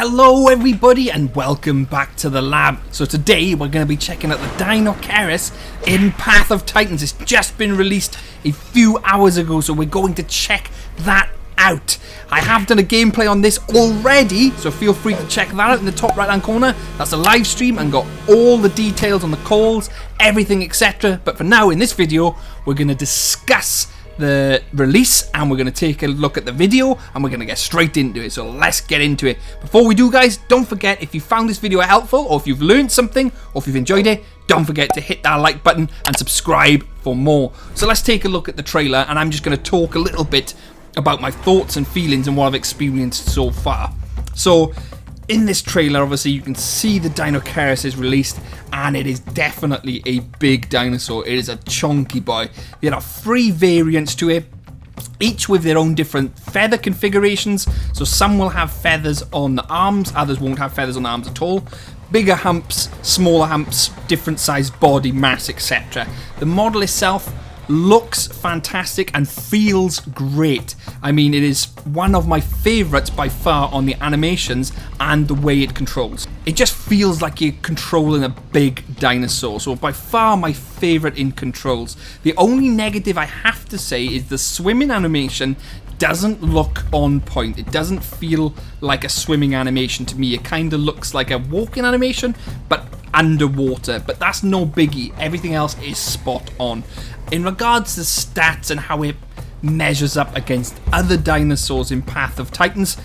Hello everybody and welcome back to the lab. So today we're going to be checking out the Deinocheirus in Path of Titans. It's just been released a few hours ago, so we're going to check that out. I have done a gameplay on this already, so feel free to check that out in the top right hand corner. That's a live stream and got all the details on the calls, everything, etc. But for now, in this video, we're going to discuss the release and we're going to take a look at the video and we're going to get straight into it. So let's get into it. Before we do, guys, don't forget, if you found this video helpful or if you've learned something or if you've enjoyed it, don't forget to hit that like button and subscribe for more. So let's take a look at the trailer and I'm just going to talk a little bit about my thoughts and feelings and what I've experienced so far. So in this trailer, obviously, you can see the Deinocheirus is released, and it is definitely a big dinosaur. It is a chunky boy. There are 3 variants to it, each with their own different feather configurations. So some will have feathers on the arms, others won't have feathers on the arms at all. Bigger humps, smaller humps, different size body mass, etc. The model itself looks fantastic and feels great. I mean, it is one of my favourites by far on the animations and the way it controls. It just feels like you're controlling a big dinosaur. So by far my favourite in controls. The only negative I have to say is the swimming animation doesn't look on point. It doesn't feel like a swimming animation to me. It kind of looks like a walking animation, but underwater. But that's no biggie. Everything else is spot on. In regards to stats and how it measures up against other dinosaurs in Path of Titans,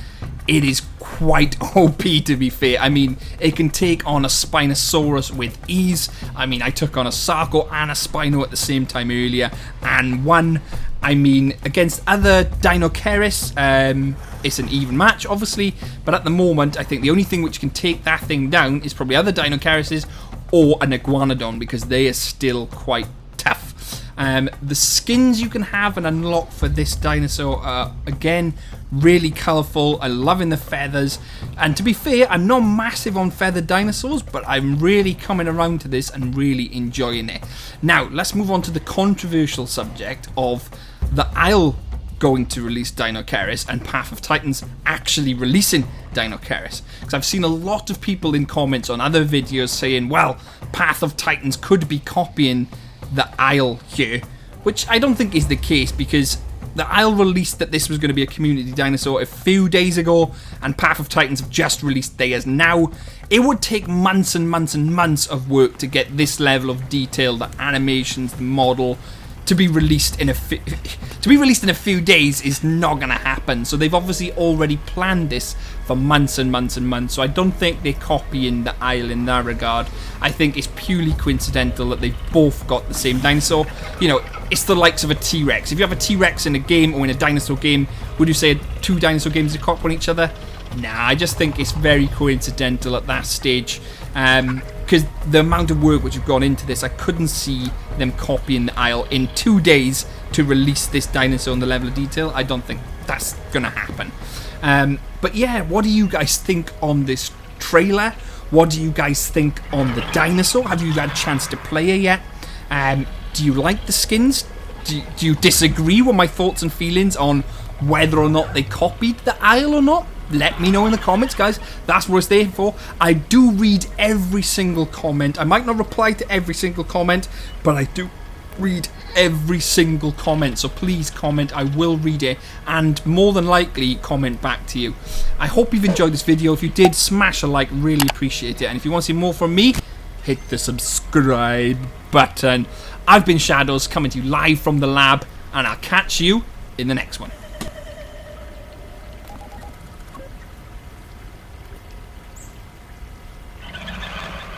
it is quite OP, to be fair. I mean, it can take on a Spinosaurus with ease. I mean, I took on a Sarco and a Spino at the same time earlier and won. I mean, against other Deinocheirus, it's an even match, obviously, but at the moment, I think the only thing which can take that thing down is probably other Deinocheiruses or an Iguanodon, because they are still quite tough. The skins you can have and unlock for this dinosaur are, again, really colourful. I'm loving the feathers, and to be fair, I'm not massive on feathered dinosaurs, but I'm really coming around to this and really enjoying it. Now, let's move on to the controversial subject of the Isle going to release Deinocheirus and Path of Titans actually releasing Deinocheirus. Because I've seen a lot of people in comments on other videos saying, well, Path of Titans could be copying the Isle here, which I don't think is the case, because the Isle released that this was going to be a community dinosaur a few days ago, and Path of Titans have just released theirs now. It would take months and months and months of work to get this level of detail, the animations, the model, to be released in a few days is not going to happen. So they've obviously already planned this for months and months and months. So I don't think they're copying the Isle in that regard. I think it's purely coincidental that they've both got the same dinosaur. You know, it's the likes of a T-Rex. If you have a T-Rex in a game or in a dinosaur game, would you say 2 dinosaur games are copying each other? Nah, I just think it's very coincidental at that stage. Because the amount of work which have gone into this, I couldn't see them copying the Isle in 2 days to release this dinosaur in the level of detail. I don't think that's gonna happen. But yeah, what do you guys think on this trailer? What do you guys think on the dinosaur? Have you had a chance to play it yet? Do you like the skins? Do you disagree with my thoughts and feelings on whether or not they copied the Isle or not? Let me know in the comments, guys. That's what it's there for. I do read every single comment. I might not reply to every single comment, but I do read every single comment. So please comment. I will read it and more than likely comment back to you. I hope you've enjoyed this video. If you did, smash a like. Really appreciate it. And if you want to see more from me, hit the subscribe button. I've been Shadows, coming to you live from the lab, and I'll catch you in the next one.